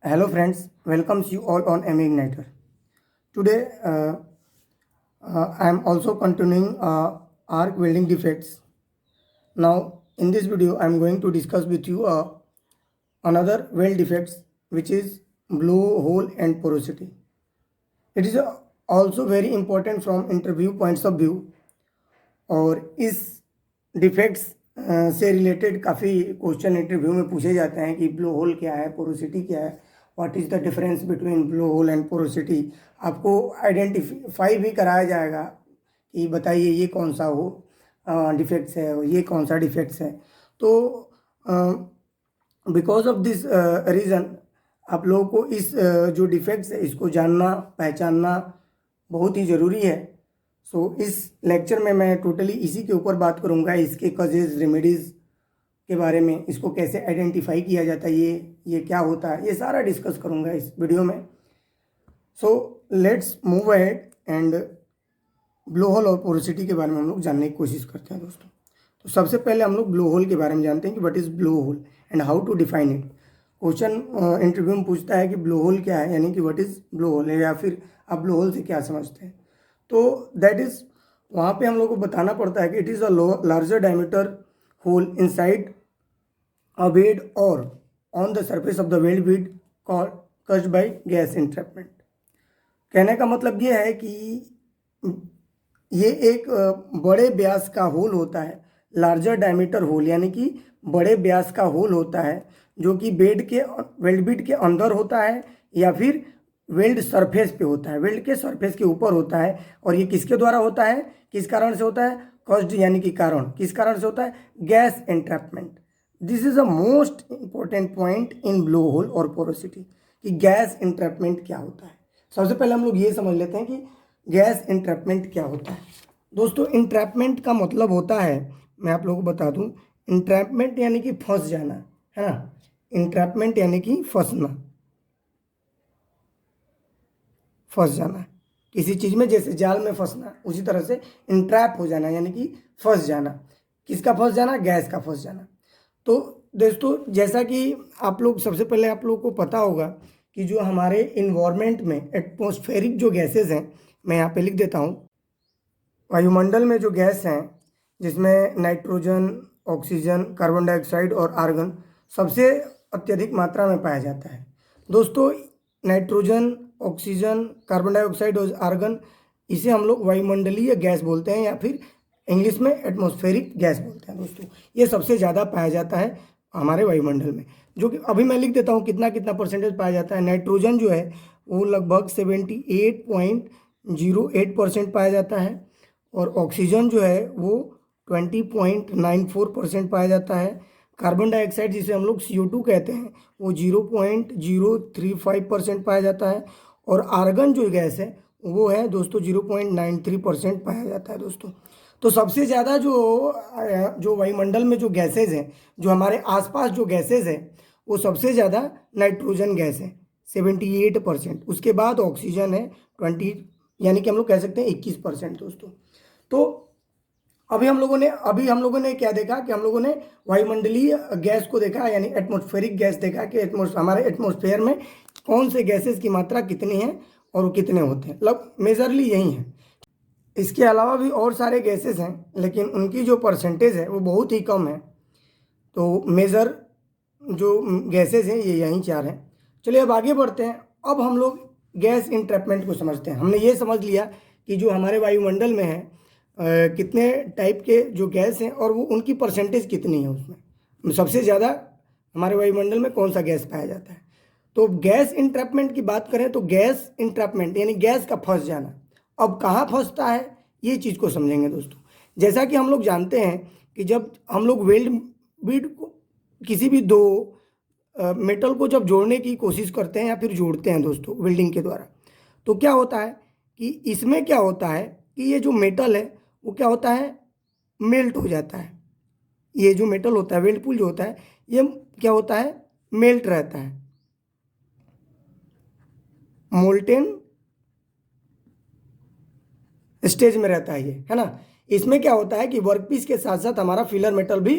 Hello friends, welcomes you all on MA Igniter. Today I am also continuing arc welding defects. Now in this video I am going to discuss with you another weld defects which is blow hole and porosity. It is also very important from interview points of view और इस defects से related काफ़ी question interview में पूछे जाते हैं कि blow whole क्या है, पोरोसिटी क्या है, what is the difference between blow hole and porosity. आपको आइडेंटिफाई भी कराया जाएगा कि बताइए ये कौन सा हो डिफेक्ट्स है और ये कौन सा डिफेक्ट्स है। तो बिकॉज ऑफ दिस रीज़न आप लोगों को इस जो डिफेक्ट्स है इसको जानना पहचानना बहुत ही ज़रूरी है। इस लेक्चर में मैं टोटली इसी के ऊपर बात करूंगा, इसके कॉजेज रेमेडीज़ के बारे में, इसको कैसे आइडेंटिफाई किया जाता है, ये क्या होता है, ये सारा डिस्कस करूंगा इस वीडियो में। Let's move ahead and blow hole और पोरोसिटी के बारे में हम लोग जानने की कोशिश करते हैं दोस्तों। तो सबसे पहले हम लोग ब्लो होल के बारे में जानते हैं कि what is blow hole and how to define it. Question interview में पूछता है कि ब्लो होल क्या है, यानी कि व्हाट इज़ ब्लो होल, या फिर आप ब्लो होल से क्या समझते हैं। तो दैट इज़ वहाँ पे हम लोग को बताना पड़ता है कि it is a larger diameter hole inside a weld और on the surface of the weld bead caused by gas entrapment. कहने का मतलब ये है कि ये एक बड़े व्यास का होल होता है, लार्जर डायमीटर होल, यानी कि बड़े व्यास का होल होता है जो कि वेल्ड बीड के अंदर होता है या फिर वेल्ड सरफेस पे होता है, वेल्ड के सरफेस के ऊपर होता है। और ये किसके द्वारा होता है, किस कारण से होता है, कॉज्ड यानी कि कारण, किस कारण से होता है, gas entrapment. This is a most important point in blow hole और पोरोसिटी कि गैस एंट्रैपमेंट क्या होता है। सबसे पहले हम लोग ये समझ लेते हैं कि गैस एंट्रैपमेंट क्या होता है। दोस्तों एंट्रैपमेंट का मतलब होता है, मैं आप लोगों को बता दूं, एंट्रैपमेंट यानी कि फंस जाना, है ना। एंट्रैपमेंट यानी कि फंस जाना किसी चीज़ में, जैसे जाल में फंसना, उसी तरह से इंट्रैप हो जाना यानी कि फंस जाना। किसका फंस जाना, गैस का फंस जाना। तो दोस्तों जैसा कि आप लोग, सबसे पहले आप लोग को पता होगा कि जो हमारे इन्वायरमेंट में एटमॉस्फेरिक जो गैसेज हैं, मैं यहाँ पे लिख देता हूँ, वायुमंडल में जो गैस हैं जिसमें नाइट्रोजन, ऑक्सीजन, कार्बन डाइऑक्साइड और आर्गन सबसे अत्यधिक मात्रा में पाया जाता है। दोस्तों नाइट्रोजन, ऑक्सीजन, कार्बन डाइऑक्साइड और आर्गन, इसे हम लोग वायुमंडलीय गैस बोलते हैं या फिर इंग्लिश में एटमॉस्फेरिक गैस बोलते हैं। दोस्तों ये सबसे ज़्यादा पाया जाता है हमारे वायुमंडल में, जो कि अभी मैं लिख देता हूँ कितना कितना परसेंटेज पाया जाता है। नाइट्रोजन जो है वो लगभग 78.08% पाया जाता है और ऑक्सीजन जो है वो 20.94% पाया जाता है। कार्बन डाइऑक्साइड जिसे हम लोग CO2 कहते हैं वो 0.035% पाया जाता है और आर्गन जो गैस है वो है दोस्तों 0.93% पाया जाता है दोस्तों। तो सबसे ज़्यादा जो वायुमंडल में जो गैसेज हैं, जो हमारे आसपास जो गैसेज हैं, वो सबसे ज़्यादा नाइट्रोजन गैस है 78%, उसके बाद ऑक्सीजन है 20, यानी कि हम लोग कह सकते हैं 21% दोस्तों। तो अभी हम लोगों ने क्या देखा कि हम लोगों ने वायुमंडलीय गैस को देखा, यानी एटमॉस्फेरिक गैस देखा कि हमारे एटमॉस्फेयर में कौन से गैसेस की मात्रा कितनी है और वो कितने होते हैं, मतलब मेजरली यही है। इसके अलावा भी और सारे गैसेस हैं लेकिन उनकी जो परसेंटेज है वो बहुत ही कम है। तो मेजर जो गैसेस हैं ये यहीं 4 हैं। चलिए अब आगे बढ़ते हैं। अब हम लोग गैस इंट्रैपमेंट को समझते हैं। हमने ये समझ लिया कि जो हमारे वायुमंडल में है कितने टाइप के जो गैस हैं और वो उनकी परसेंटेज कितनी है, उसमें सबसे ज़्यादा हमारे वायुमंडल में कौन सा गैस पाया जाता है। तो गैस इंट्रैपमेंट की बात करें तो गैस इंट्रैपमेंट यानी गैस का फंस जाना। अब कहाँ फंसता है ये चीज़ को समझेंगे दोस्तों। जैसा कि हम लोग जानते हैं कि जब हम लोग वेल्ड बीड को, किसी भी दो मेटल को जब जोड़ने की कोशिश करते हैं या फिर जोड़ते हैं दोस्तों वेल्डिंग के द्वारा, तो क्या होता है कि इसमें क्या होता है कि ये जो मेटल है वो क्या होता है, मेल्ट हो जाता है। ये जो मेटल होता है, वेल्ड पूल जो होता है, ये क्या होता है, मेल्ट रहता है, मोल्टेन स्टेज में रहता है ये, है ना। इसमें क्या होता है कि वर्कपीस के साथ साथ हमारा फिलर मेटल भी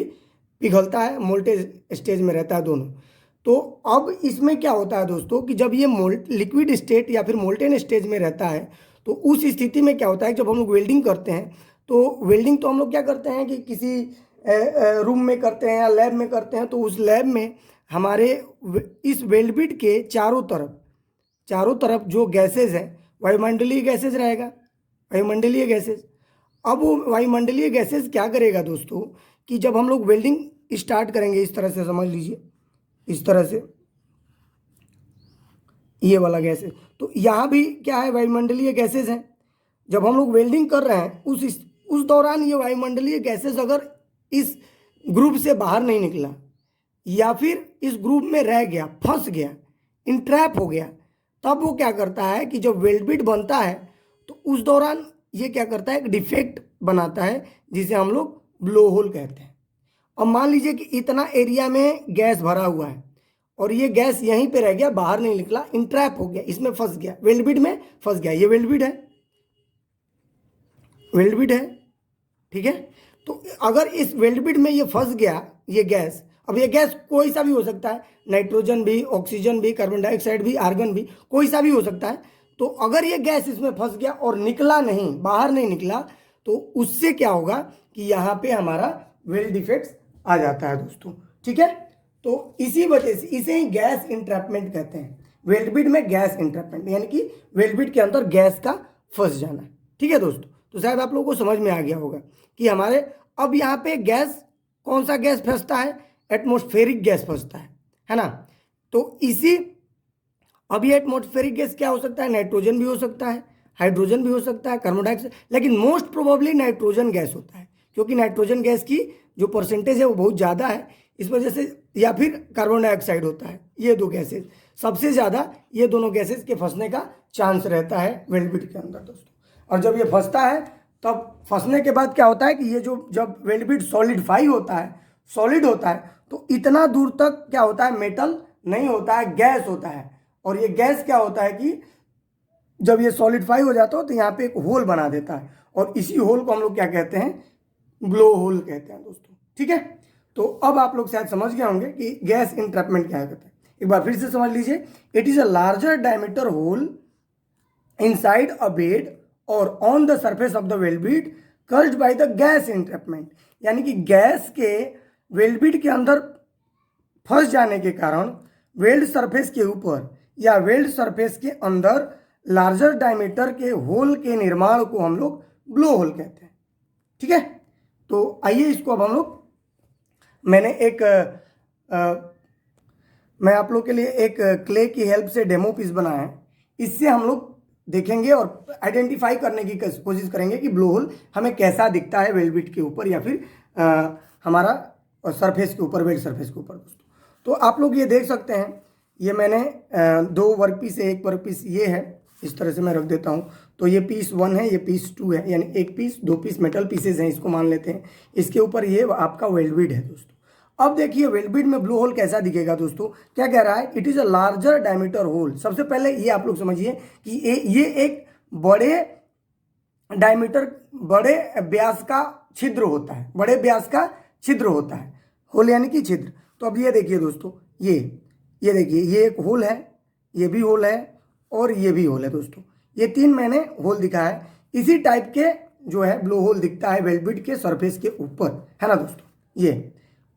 पिघलता है, मोल्टेज स्टेज में रहता है दोनों। तो अब इसमें क्या होता है दोस्तों कि जब ये लिक्विड स्टेट या फिर मोल्टेन स्टेज में रहता है तो उस स्थिति में क्या होता है, जब हम लोग वेल्डिंग करते हैं तो वेल्डिंग तो हम लोग क्या करते हैं कि किसी रूम में करते हैं या लैब में करते हैं, तो उस लैब में हमारे इस वेल्ड बिट के चारों तरफ जो गैसेज हैं वायुमंडलीय गैसेज रहेगा, वायुमंडलीय गैसेज। अब वो वायुमंडलीय गैसेज क्या करेगा दोस्तों कि जब हम लोग वेल्डिंग स्टार्ट करेंगे, इस तरह से समझ लीजिए, इस तरह से ये वाला गैसेज, तो यहाँ भी क्या है, वायुमंडलीय गैसेज हैं। जब हम लोग वेल्डिंग कर रहे हैं उस दौरान ये वायुमंडलीय गैसेज अगर इस ग्रुप से बाहर नहीं निकला या फिर इस ग्रुप में रह गया, फंस गया, इंट्रैप हो गया, तब वो क्या करता है कि जब वेल्ड बिट बनता है तो उस दौरान ये क्या करता है, एक डिफेक्ट बनाता है जिसे हम लोग ब्लो होल कहते हैं। अब मान लीजिए कि इतना एरिया में गैस भरा हुआ है और ये गैस यहीं पे रह गया, बाहर नहीं निकला, इंट्रैप हो गया, इसमें फंस गया, वेल्ड बिट में फंस गया। ये वेल्ड बिट है, वेल्ड बिट है, ठीक है। तो अगर इस वेल्ड बिट में ये फंस गया ये गैस, अब ये गैस कोई सा भी हो सकता है, नाइट्रोजन भी, ऑक्सीजन भी, कार्बन डाइऑक्साइड भी, आर्गन भी, कोई सा भी हो सकता है। तो अगर ये गैस इसमें फंस गया और निकला नहीं, बाहर नहीं निकला, तो उससे क्या होगा कि यहाँ पे हमारा वेल्ड डिफेक्ट्स आ जाता है दोस्तों, ठीक है। तो इसी वजह से इसे ही गैस इंट्रैपमेंट कहते हैं, वेल्ड बिट में गैस इंट्रैपमेंट, यानी कि वेल्ड बिट के अंदर गैस का फंस जाना, ठीक है दोस्तों। तो शायद आप लोगों को समझ में आ गया होगा कि हमारे अब यहाँ पे गैस, कौन सा गैस फंसता है, एटमॉस्फेरिक गैस फंसता है ना। तो इसी, अब ये एटमॉस्फेरिक गैस क्या हो सकता है, नाइट्रोजन भी हो सकता है, हाइड्रोजन भी हो सकता है, कार्बन डाइऑक्साइड, लेकिन मोस्ट प्रोबेबली नाइट्रोजन गैस होता है, क्योंकि नाइट्रोजन गैस की जो परसेंटेज है वो बहुत ज़्यादा है, इस वजह से, या फिर कार्बन डाइऑक्साइड होता है। ये दो गैसेज सबसे ज़्यादा, ये दोनों गैसेज के फंसने का चांस रहता है वेल्ड बिट के अंदर दोस्तों। और जब ये फंसता है तब फंसने के बाद क्या होता है कि ये जो जब वेल्ड बिट सॉलिडिफाई होता है, सॉलिड होता है, तो इतना दूर तक क्या होता है, मेटल नहीं होता है, गैस होता है। और ये गैस क्या होता है कि जब ये सॉलिडिफाई हो जाता है तो यहाँ पे एक होल बना देता है, और इसी होल को हम लोग क्या कहते हैं, ब्लो होल कहते हैं दोस्तों, ठीक है। तो अब आप लोग शायद समझ गए होंगे कि गैस इंट्रैपमेंट क्या कहते हैं। एक बार फिर से समझ लीजिए, it is a larger diameter hole inside a bead और on the surface of the weld bead caused by the gas entrapment, यानी कि गैस के वेल्ड बिट के अंदर फंस जाने के कारण वेल्ड सरफेस के ऊपर या वेल्ड सरफेस के अंदर लार्जर डायमीटर के होल के निर्माण को हम लोग ब्लो होल कहते हैं, ठीक है। तो आइए इसको अब हम लोग, मैंने मैं आप लोग के लिए एक क्ले की हेल्प से डेमो पीस बनाया है, इससे हम लोग देखेंगे और आइडेंटिफाई करने की कोशिश करेंगे कि ब्लो होल हमें कैसा दिखता है वेल्ड बिट के ऊपर या फिर हमारा सरफेस के ऊपर, वेल्ड सरफेस के ऊपर दोस्तों। तो आप लोग ये देख सकते हैं, ये मैंने दो वर्क पीस है, एक वर्क पीस ये है, इस तरह से मैं रख देता हूँ। तो ये पीस 1 है, ये पीस 2 है, यानी एक पीस, दो पीस मेटल पीसेज हैं, इसको मान लेते हैं। इसके ऊपर ये आपका वेल्ड बिट है दोस्तों। अब देखिए वेल्ड बिट में ब्लो होल कैसा दिखेगा दोस्तों, क्या कह रहा है, it is a larger diameter hole. सबसे पहले ये आप लोग समझिए कि ये एक बड़े डायमीटर, बड़े व्यास का छिद्र होता है, बड़े व्यास का छिद्र होता है, होल यानी कि छिद्र। तो अब ये देखिए दोस्तों, ये देखिए, ये एक होल है, ये भी होल है और ये भी होल है दोस्तों। ये तीन मैंने होल दिखाया है। इसी टाइप के जो है ब्लो होल दिखता है वेल्ड बिट के सरफेस के ऊपर, है ना दोस्तों। ये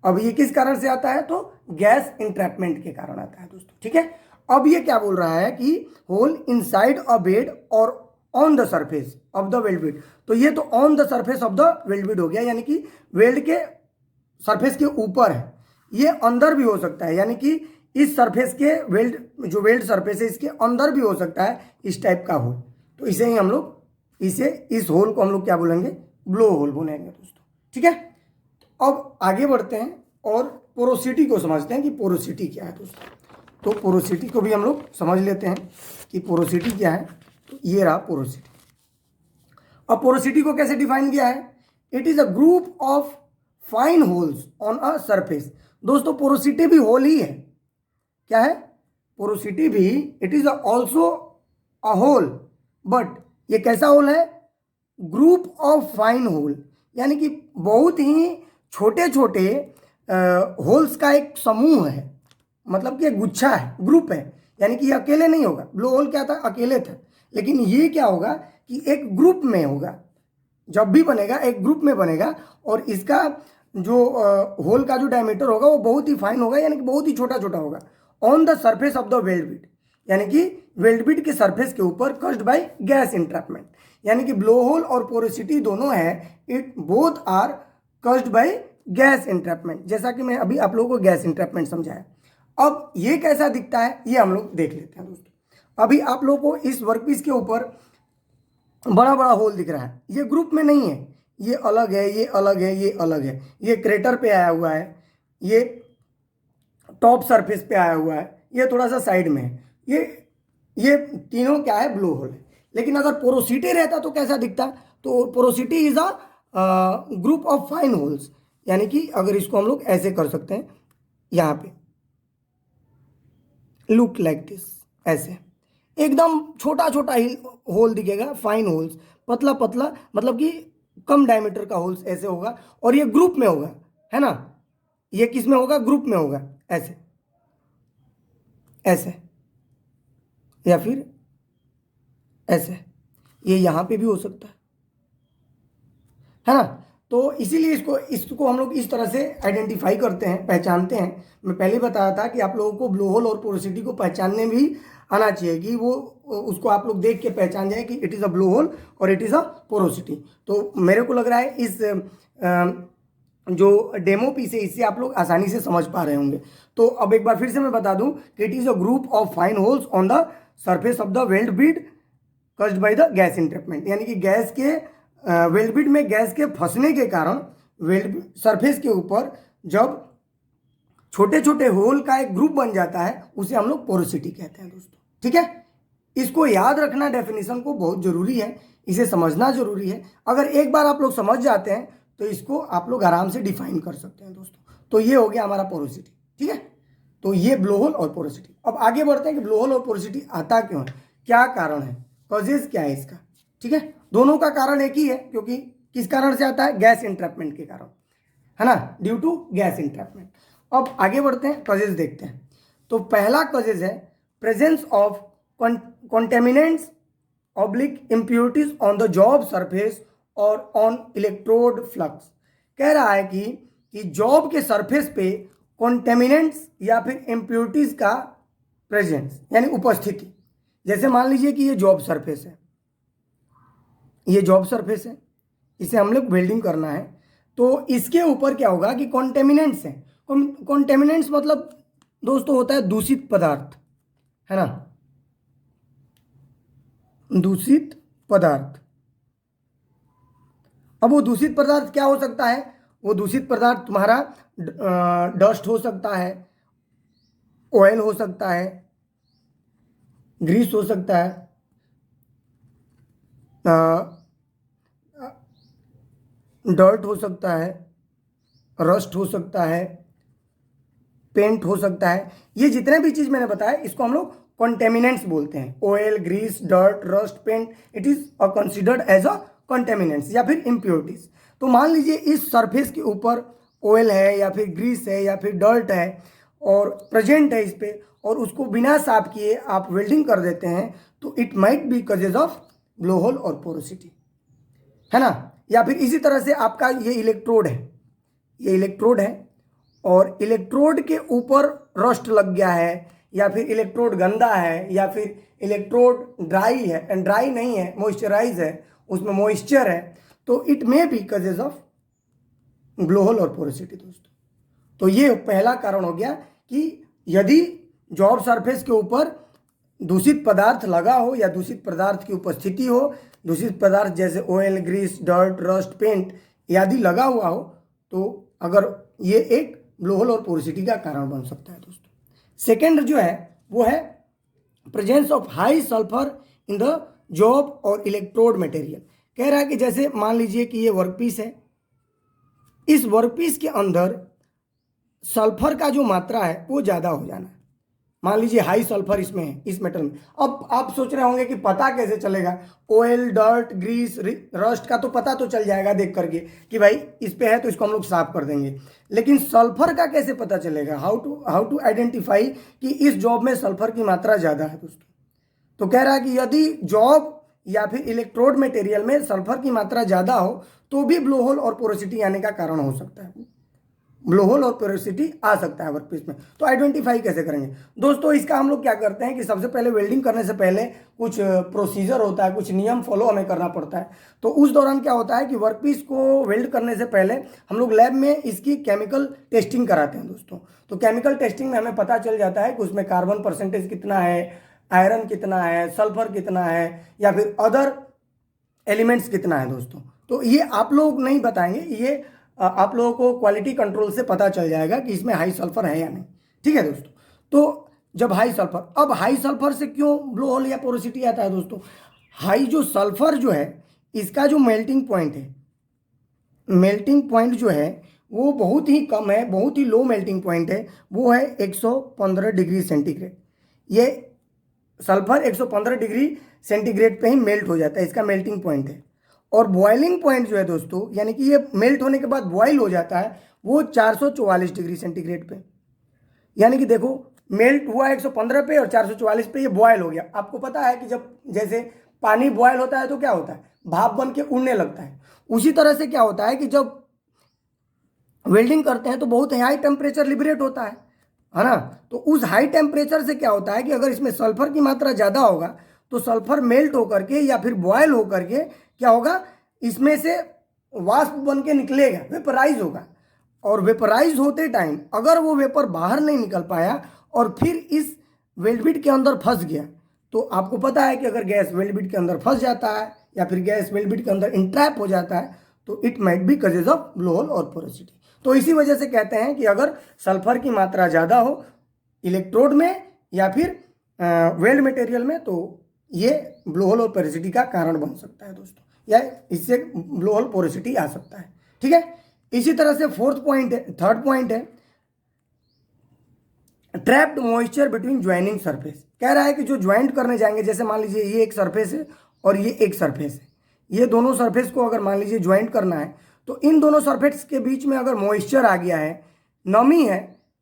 अब ये किस कारण से आता है, तो गैस इंट्रैपमेंट के कारण आता है दोस्तों, ठीक है। अब ये क्या बोल रहा है कि होल इनसाइड अ बेड और on the surface of the weld bit. तो ये तो on the surface of the weld bit हो गया, यानी कि वेल्ड के सरफेस के ऊपर है। ये अंदर भी हो सकता है, यानी कि इस सरफेस के वेल्ड, जो वेल्ड सरफेस है इसके अंदर भी हो सकता है इस टाइप का होल। तो इसे ही हम लोग, इस होल को हम लोग क्या बोलेंगे, ब्लो होल बोलेंगे दोस्तों, ठीक है। अब आगे बढ़ते हैं और पोरोसिटी को समझते हैं कि पोरोसिटी क्या है दोस्तों। तो पोरोसिटी को भी हम लोग समझ लेते हैं कि पोरोसिटी क्या है। तो ये रहा पोरोसिटी। अब पोरोसिटी को कैसे डिफाइन किया है, it is a group of fine holes on a surface. दोस्तों पोरोसिटी भी होल ही है, क्या है, पोरोसिटी भी, it is also a hole, but ये कैसा होल है, ग्रुप ऑफ फाइन होल, यानी कि बहुत ही छोटे छोटे होल्स का एक समूह है, मतलब कि एक गुच्छा है, ग्रुप है, यानी कि ये अकेले नहीं होगा। ब्लो होल क्या था, अकेले था, लेकिन ये क्या होगा कि एक ग्रुप में होगा। जब भी बनेगा एक ग्रुप में बनेगा, और इसका जो होल का जो डायमीटर होगा वो बहुत ही फाइन होगा, यानी कि बहुत ही छोटा छोटा होगा। On the surface of the weld bit, यानी कि वेल्ड बिट के सरफेस के ऊपर कस्ड बाय गैस इंट्रैपमेंट, यानी कि ब्लो होल और पोरोसिटी दोनों है, it both are caused by gas entrapment. जैसा कि मैं अभी आप लोगों को गैस इंट्रैपमेंट समझाया। अब ये कैसा दिखता है ये हम लोग देख लेते हैं दोस्तों। अभी आप लोगों को इस वर्कपीस के ऊपर बड़ा बड़ा होल दिख रहा है, ये ग्रुप में नहीं है, ये अलग है, ये अलग है, ये अलग है, ये क्रेटर पे आया हुआ है, ये टॉप सरफेस पे आया हुआ है, ये थोड़ा सा साइड में है, ये तीनों क्या है, ब्लो होल है। लेकिन अगर पोरोसिटी रहता तो कैसा दिखता, तो porosity is a group of fine holes, यानी कि अगर इसको हम लोग ऐसे कर सकते हैं, यहाँ पे लुक लाइक दिस, ऐसे एकदम छोटा छोटा ही होल दिखेगा, फाइन होल्स, पतला पतला, मतलब कि कम डायमीटर का होल्स ऐसे होगा, और ये ग्रुप में होगा, है ना। ये किस में होगा, ग्रुप में होगा, ऐसे ऐसे, या फिर ऐसे, ये यहां पे भी हो सकता है ना। तो इसीलिए इसको हम लोग इस तरह से आइडेंटिफाई करते हैं, पहचानते हैं। मैं पहले बताया था कि आप लोगों को ब्लो होल और पोरोसिटी को पहचानने भी आना चाहिए, कि वो उसको आप लोग देख के पहचान जाए कि it is a blow hole और इट इज़ अ पोरोसिटी। तो मेरे को लग रहा है इस जो डेमो पीस है इससे आप लोग आसानी से समझ पा रहे होंगे। तो अब एक बार फिर से मैं बता दूं कि it is a group of fine holes on the surface of the weld bid caused bye the gas entrapment, यानी कि गैस के वेल्ड बिड में गैस के फंसने के कारण वेल्ड सरफेस के ऊपर जब छोटे छोटे होल का एक ग्रुप बन जाता है उसे हम लोग पोरोसिटी कहते हैं दोस्तों। ठीक है, इसको याद रखना, डेफिनेशन को बहुत जरूरी है, इसे समझना जरूरी है। अगर एक बार आप लोग समझ जाते हैं तो इसको आप लोग आराम से डिफाइन कर सकते हैं दोस्तों। तो ये हो गया हमारा पोरोसिटी। ठीक है, तो ये ब्लो होल और पोरोसिटी। अब आगे बढ़ते हैं कि ब्लो होल और पोरोसिटी आता क्यों है, क्या कारण है, कॉजेज क्या है इसका। ठीक है, दोनों का कारण एक ही है, क्योंकि किस कारण से आता है, गैस इंट्रैपमेंट के कारण, है ना, ड्यू टू गैस इंट्रैपमेंट। अब आगे बढ़ते हैं, कॉजेज देखते हैं। तो पहला कॉजेज है presence of contaminants oblique impurities on the job surface और ऑन इलेक्ट्रोड फ्लक्स। कह रहा है कि जॉब के सरफेस पे कॉन्टेमिनेंट्स या फिर इम्प्योरिटीज का प्रेजेंस, यानी उपस्थिति। जैसे मान लीजिए कि ये जॉब सरफेस है, ये जॉब सरफेस है, इसे हम लोग वेल्डिंग करना है, तो इसके ऊपर क्या होगा कि कॉन्टेमिनेंट्स हैं। कॉन्टेमिनेंट्स मतलब दोस्तों होता है दूषित पदार्थ, है ना, दूषित पदार्थ। अब वो दूषित पदार्थ क्या हो सकता है, वो दूषित पदार्थ तुम्हारा डस्ट हो सकता है, ऑयल हो सकता है, ग्रीस हो सकता है, डर्ट हो सकता है, रस्ट हो सकता है, पेंट हो सकता है। ये जितने भी चीज़ मैंने बताया इसको हम लोग कॉन्टेमिनेंट्स बोलते हैं। Oil, grease, dirt, rust, paint, it is considered as a contaminants या फिर इम्प्योरिटीज। तो मान लीजिए इस सरफेस के ऊपर ऑयल है या फिर ग्रीस है या फिर डर्ट है और प्रेजेंट है इस पे, और उसको बिना साफ किए आप वेल्डिंग कर देते हैं, तो it might be causes of blow hole और पोरोसिटी, है ना। या फिर इसी तरह से आपका ये इलेक्ट्रोड है, ये इलेक्ट्रोड है और इलेक्ट्रोड के ऊपर रस्ट लग गया है, या फिर इलेक्ट्रोड गंदा है, या फिर इलेक्ट्रोड ड्राई है, एंड ड्राई नहीं है, मॉइस्चराइज है, उसमें मॉइस्चर है, तो it may be causes of blow hole और पोरोसिटी दोस्तों। तो ये पहला कारण हो गया कि यदि जॉब सरफेस के ऊपर दूषित पदार्थ लगा हो या दूषित पदार्थ की उपस्थिति हो, दूषित पदार्थ जैसे oil, grease, dirt, rust, paint आदि लगा हुआ हो, तो अगर ये एक ब्लो होल और पोरोसिटी का कारण बन सकता है दोस्तों। सेकेंड जो है वो है presence of high sulphur in the job और इलेक्ट्रोड मटेरियल। कह रहा है कि जैसे मान लीजिए कि ये वर्कपीस है, इस वर्कपीस के अंदर सल्फर का जो मात्रा है वो ज़्यादा हो जाना है, मान लीजिए हाई सल्फर इसमें है, इस मेटल में। अब आप सोच रहे होंगे कि पता कैसे चलेगा, ऑयल, डर्ट, ग्रीस, रस्ट का तो पता तो चल जाएगा देख करके कि भाई इस पे है तो इसको हम लोग साफ कर देंगे, लेकिन सल्फर का कैसे पता चलेगा, हाउ टू आइडेंटिफाई कि इस जॉब में सल्फर की मात्रा ज़्यादा है दोस्तों। तो कह रहा है कि यदि जॉब या फिर इलेक्ट्रोड मटेरियल में सल्फर की मात्रा ज़्यादा हो तो भी ब्लो होल और पोरोसिटी आने का कारण हो सकता है, ब्लो होल और पोरोसिटी आ सकता है वर्कपीस में। तो आइडेंटिफाई कैसे करेंगे दोस्तों, इसका हम लोग क्या करते हैं कि सबसे पहले वेल्डिंग करने से पहले कुछ प्रोसीजर होता है, कुछ नियम फॉलो हमें करना पड़ता है। तो उस दौरान क्या होता है कि वर्कपीस को वेल्ड करने से पहले हम लोग लैब में इसकी केमिकल टेस्टिंग कराते हैं दोस्तों। तो केमिकल टेस्टिंग में हमें पता चल जाता है कि उसमें कार्बन परसेंटेज कितना है, आयरन कितना है, सल्फर कितना है, या फिर अदर एलिमेंट्स कितना है दोस्तों। तो ये आप लोग नहीं बताएंगे, ये आप लोगों को क्वालिटी कंट्रोल से पता चल जाएगा कि इसमें हाई सल्फर है या नहीं। ठीक है दोस्तों। तो जब हाई सल्फर, अब हाई सल्फर से क्यों ब्लो होल या पोरोसिटी आता है दोस्तों, हाई जो सल्फर जो है इसका जो मेल्टिंग पॉइंट है, मेल्टिंग पॉइंट जो है वो बहुत ही कम है, बहुत ही लो मेल्टिंग पॉइंट है, वो है 115 डिग्री सेंटीग्रेड। ये सल्फर 115 डिग्री सेंटीग्रेड पे ही मेल्ट हो जाता है, इसका मेल्टिंग पॉइंट है। और बॉइलिंग पॉइंट जो है दोस्तों, यानी कि ये मेल्ट होने के बाद बॉयल हो जाता है, वो 444 डिग्री सेंटीग्रेड पे। यानी कि देखो मेल्ट हुआ 115 पे और 444 पे ये बॉयल हो गया। आपको पता है कि जब जैसे पानी बॉयल होता है तो क्या होता है, भाप बन के उड़ने लगता है। उसी तरह से क्या होता है कि जब वेल्डिंग करते हैं तो बहुत हाई टेम्परेचर लिबरेट होता है ना। तो उस हाई टेम्परेचर से क्या होता है कि अगर इसमें सल्फर की मात्रा ज़्यादा होगा तो सल्फर मेल्ट होकर के या फिर बॉयल होकर के क्या होगा, इसमें से वाष्प बन के निकलेगा, वेपराइज होगा। और वेपराइज होते टाइम अगर वो वेपर बाहर नहीं निकल पाया और फिर इस वेल्ड बिट के अंदर फंस गया, तो आपको पता है कि अगर गैस वेल्ड बिट के अंदर फंस जाता है या फिर गैस वेल्ड बिट के अंदर इंट्रैप हो जाता है तो it might be causes of blow hole और पोरोसिटी। तो इसी वजह से कहते हैं कि अगर सल्फर की मात्रा ज़्यादा हो इलेक्ट्रोड में या फिर वेल्ड मटेरियल में तो ये ब्लो होल और पोरोसिटी का कारण बन सकता है दोस्तों, या इससे ब्लो होल पोरोसिटी आ सकता है। ठीक है। इसी तरह से थर्ड पॉइंट है trapped moisture between joining surface. कह रहा है कि जो ज्वाइंट करने जाएंगे, जैसे मान लीजिए ये एक सरफेस है और ये एक सरफेस है, ये दोनों सरफेस को अगर मान लीजिए ज्वाइंट करना है तो इन दोनों सरफेस के बीच में अगर मॉइस्चर आ गया है, नमी है,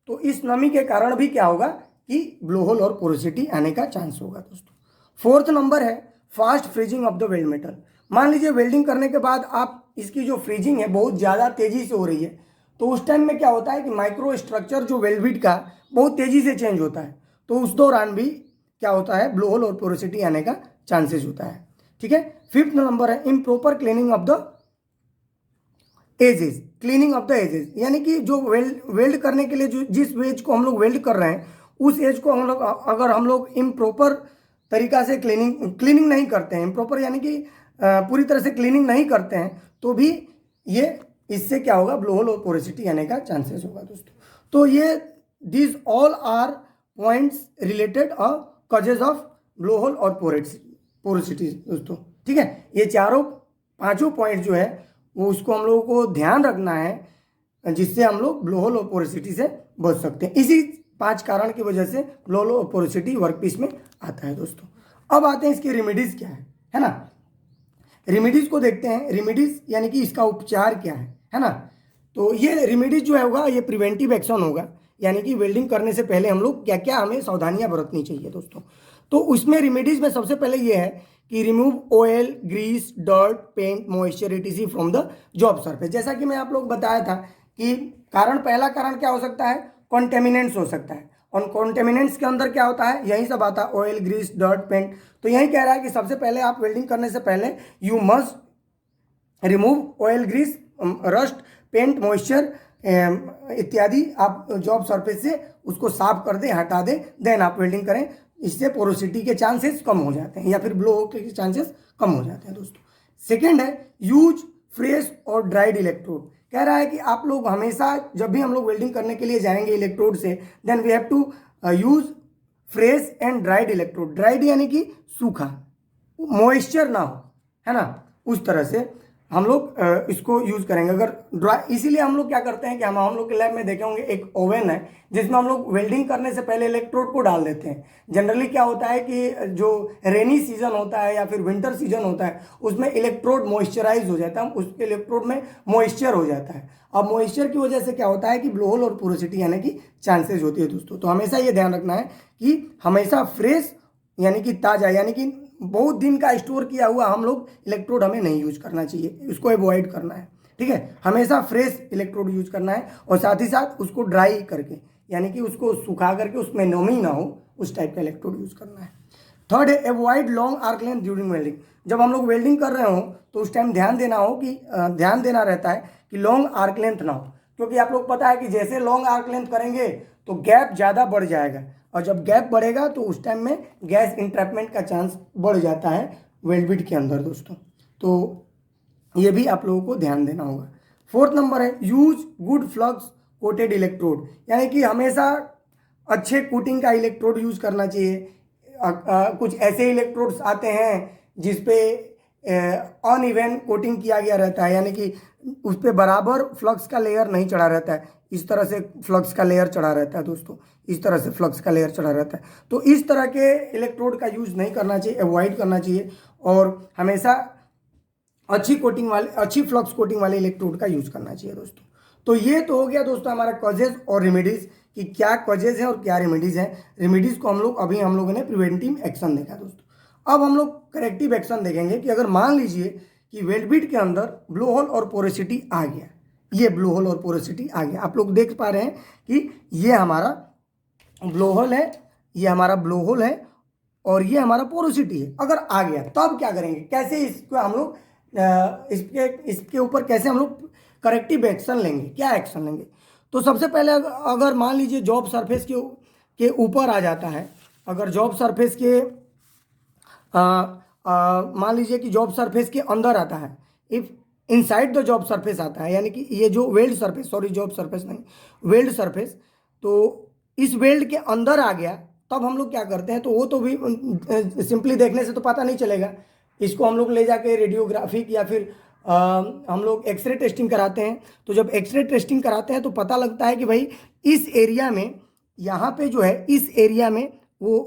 तो इस नमी के कारण भी क्या होगा कि ब्लो होल और पोरोसिटी आने का चांस होगा दोस्तों। फोर्थ नंबर है fast freezing of the weld metal. मान लीजिए वेल्डिंग करने के बाद आप इसकी जो फ्रीजिंग है बहुत ज़्यादा तेज़ी से हो रही है, तो उस टाइम में क्या होता है कि माइक्रो स्ट्रक्चर जो वेल्ड बिट का बहुत तेज़ी से चेंज होता है, तो उस दौरान भी क्या होता है, ब्लो होल और पोरोसिटी आने का चांसेस होता है। ठीक है। फिफ्थ नंबर है improper cleaning of the edges, cleaning of the edges, यानी कि जो वेल्ड करने के लिए जो जिस एज को हम लोग वेल्ड कर रहे हैं उस एज को हम लोग अगर हम लोग इम्प्रॉपर तरीका से क्लीनिंग नहीं करते हैं, इम्प्रॉपर यानी कि पूरी तरह से क्लीनिंग नहीं करते हैं, तो भी ये इससे क्या होगा, ब्लो होल और पोरोसिटी आने का चांसेस होगा दोस्तों। तो ये this all are points related causes of blow hole और पोरोसिटी दोस्तों। ठीक है। ये पांचों पॉइंट जो है वो उसको हम लोगों को ध्यान रखना है, जिससे हम लोग ब्लो होल और पोरोसिटी से बच सकते हैं। इसी 5 कारण की वजह से ब्लो होल और पोरोसिटी वर्कपीस में आता है दोस्तों। अब आते हैं इसके रेमेडीज क्या है ना। रेमेडीज को देखते हैं, रेमेडीज यानी कि इसका उपचार क्या है ना। तो ये रेमेडीज जो है होगा ये प्रिवेंटिव एक्शन होगा, यानी कि वेल्डिंग करने से पहले हम लोग क्या क्या हमें सावधानियां बरतनी चाहिए दोस्तों। तो उसमें रेमेडीज में सबसे पहले ये है कि remove oil, grease, dirt, paint, moisture etc from the job surface. जैसा कि मैं आप लोग बताया था कि पहला कारण क्या हो सकता है, कॉन्टेमिनेंट्स हो सकता है। और कॉन्टेमिनेंट्स के अंदर क्या होता है, यही सब आता है, ऑयल, ग्रीस, डर्ट, पेंट। तो यही कह रहा है कि सबसे पहले आप वेल्डिंग करने से पहले you must remove oil, grease, rust, paint, moisture इत्यादि आप जॉब सरफेस से उसको साफ कर दें, हटा दें, देन आप वेल्डिंग करें। इससे पोरोसिटी के चांसेस कम हो जाते हैं या फिर ब्लो के चांसेस कम हो जाते हैं दोस्तों। सेकेंड है यूज फ्रेश और ड्राइड इलेक्ट्रोड। कह रहा है कि आप लोग हमेशा जब भी हम लोग वेल्डिंग करने के लिए जाएंगे इलेक्ट्रोड से, then we have to use fresh and dried electrode. Dried यानी कि सूखा, मॉइस्चर ना हो, है ना, उस तरह से हम लोग इसको यूज़ करेंगे। अगर इसीलिए हम लोग क्या करते हैं कि हम लोग के लैब में देखे होंगे एक ओवन है जिसमें हम लोग वेल्डिंग करने से पहले इलेक्ट्रोड को डाल देते हैं। जनरली क्या होता है कि जो रेनी सीजन होता है या फिर विंटर सीजन होता है उसमें इलेक्ट्रोड मॉइस्चराइज हो जाता है, उस इलेक्ट्रोड में मॉइस्चर हो जाता है। अब मॉइस्चर की वजह से क्या होता है कि ब्लो होल और पोरोसिटी यानी कि चांसेज होती है दोस्तों। तो हमेशा ये ध्यान रखना है कि हमेशा फ्रेश यानी कि ताज़ा यानी कि बहुत दिन का स्टोर किया हुआ हम लोग इलेक्ट्रोड हमें नहीं यूज करना चाहिए, उसको अवॉइड करना है। ठीक है, हमेशा फ्रेश इलेक्ट्रोड यूज करना है और साथ ही साथ उसको ड्राई करके यानी कि उसको सुखा करके उसमें नमी ना हो उस टाइप का इलेक्ट्रोड यूज करना है। थर्ड है avoid long arc length during welding. जब हम लोग वेल्डिंग कर रहे हो तो उस टाइम ध्यान देना रहता है कि लॉन्ग आर्क लेंथ ना हो, क्योंकि आप लोग पता है कि जैसे लॉन्ग आर्क लेंथ करेंगे तो गैप ज़्यादा बढ़ जाएगा और जब गैप बढ़ेगा तो उस टाइम में गैस इंट्रैपमेंट का चांस बढ़ जाता है वेल्ड बिट के अंदर दोस्तों। तो ये भी आप लोगों को ध्यान देना होगा। फोर्थ नंबर है use good flux coated electrode, यानी कि हमेशा अच्छे कोटिंग का इलेक्ट्रोड यूज करना चाहिए। कुछ ऐसे इलेक्ट्रोड्स आते हैं जिसपे अनइवन कोटिंग किया गया रहता है, यानी कि उस पर बराबर फ्लक्स का लेयर नहीं चढ़ा रहता है। इस तरह से फ्लक्स का लेयर चढ़ा रहता है दोस्तों, इस तरह से फ्लक्स का लेयर चढ़ा रहता है। तो इस तरह के इलेक्ट्रोड का यूज़ नहीं करना चाहिए, अवॉइड करना चाहिए और हमेशा अच्छी फ्लक्स कोटिंग वाले इलेक्ट्रोड का यूज़ करना चाहिए दोस्तों। तो ये तो हो गया दोस्तों हमारा कॉजेज और रेमेडीज़ कि क्या कॉजेज हैं और क्या रेमेडीज़ हैं। रेमेडीज़ को हम लोगों ने प्रिवेंटिव एक्शन देखा दोस्तों। अब हम लोग करेक्टिव एक्शन देखेंगे कि अगर मान लीजिए कि वेल्ड बिट के अंदर ब्लो होल और पोरोसिटी आ गया, ये ब्लो होल और पोरोसिटी आ गया, आप लोग देख पा रहे हैं कि ये हमारा ब्लो होल है, ये हमारा ब्लो होल है और ये हमारा पोरोसिटी है। अगर आ गया तब क्या करेंगे, कैसे इसको हम लोग इसके ऊपर कैसे हम लोग करेक्टिव एक्शन लेंगे, क्या एक्शन लेंगे। तो सबसे पहले अगर मान लीजिए जॉब सरफेस के ऊपर आ जाता है, अगर जॉब सरफेस के मान लीजिए कि जॉब सरफेस के अंदर आता है, if inside the job surface आता है, यानी कि ये जो weld surface, sorry job surface नहीं, वेल्ड सरफेस, तो इस वेल्ड के अंदर आ गया तब हम लोग क्या करते हैं। तो वो तो भी सिंपली देखने से तो पता नहीं चलेगा, इसको हम लोग ले जाके रेडियोग्राफिक या फिर हम लोग एक्सरे टेस्टिंग कराते हैं। तो जब एक्सरे टेस्टिंग कराते हैं तो पता लगता है कि भाई इस एरिया में, यहाँ पे जो है इस एरिया में वो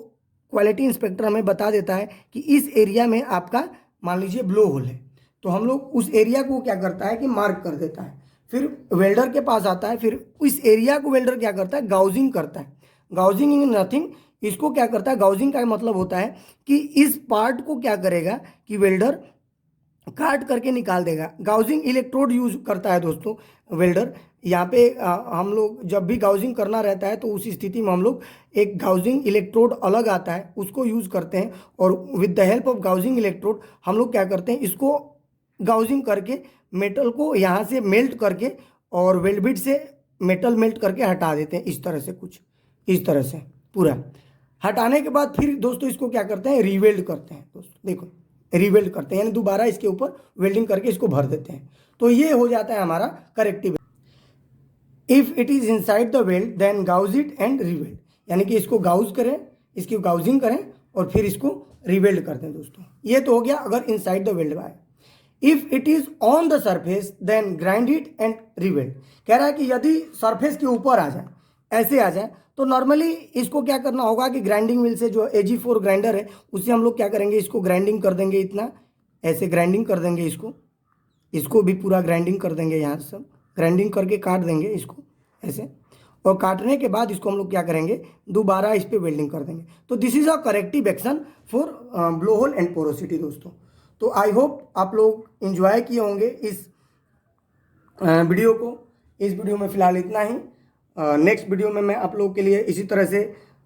क्वालिटी इंस्पेक्टर हमें बता देता है कि इस एरिया में आपका मान लीजिए ब्लो होल है। तो हम लोग उस एरिया को क्या करता है कि मार्क कर देता है, फिर वेल्डर के पास आता है, फिर इस एरिया को वेल्डर क्या करता है, गाउजिंग करता है। गाउजिंग इन नथिंग, इसको क्या करता है, गाउजिंग का मतलब होता है कि इस पार्ट को क्या करेगा कि वेल्डर काट करके निकाल देगा। गाउजिंग इलेक्ट्रोड यूज करता है दोस्तों वेल्डर। यहाँ पे हम लोग जब भी गाउजिंग करना रहता है तो उस स्थिति में हम लोग एक गाउजिंग इलेक्ट्रोड अलग आता है उसको यूज़ करते हैं और with the help of gauging electrode हम लोग क्या करते हैं, इसको गाउजिंग करके मेटल को यहाँ से मेल्ट करके और वेल्ड बिट से मेटल मेल्ट करके हटा देते हैं। इस तरह से कुछ इस तरह से पूरा हटाने के बाद फिर दोस्तों इसको क्या करते हैं, रीवेल्ड करते हैं दोस्तों। देखो रीवेल्ड करते हैं यानी दोबारा इसके ऊपर वेल्डिंग करके इसको भर देते हैं। तो ये हो जाता है हमारा corrective. If it is inside the weld then gouge it and reweld, यानी कि इसको गाउज करें, इसकी गाउजिंग करें और फिर इसको रिवेल्ड कर दें दोस्तों। ये तो हो गया अगर inside the weld by. If it is on the surface then grind it and reweld. कह रहा है कि यदि सरफेस के ऊपर आ जाए, ऐसे आ जाए, तो नॉर्मली इसको क्या करना होगा कि ग्राइंडिंग व्हील से जो AG4 ग्राइंडर है उससे हम लोग क्या करेंगे, इसको ग्राइंडिंग कर देंगे, इतना ऐसे ग्राइंडिंग कर देंगे, इसको भी पूरा ग्राइंडिंग कर देंगे, यहाँ सब ग्राइंडिंग करके काट देंगे इसको ऐसे। और काटने के बाद इसको हम लोग क्या करेंगे, दोबारा इस पर वेल्डिंग कर देंगे। तो this is a corrective action for blow hole and porosity दोस्तों। तो आई होप आप लोग इंजॉय किए होंगे इस वीडियो को। इस वीडियो में फ़िलहाल इतना ही। नेक्स्ट वीडियो में मैं आप लोगों के लिए इसी तरह से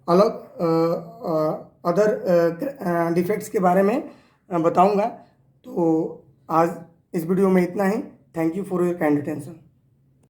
अलग अदर डिफेक्ट्स के बारे में बताऊंगा। तो आज इस वीडियो में इतना ही। Thank you for your kind attention.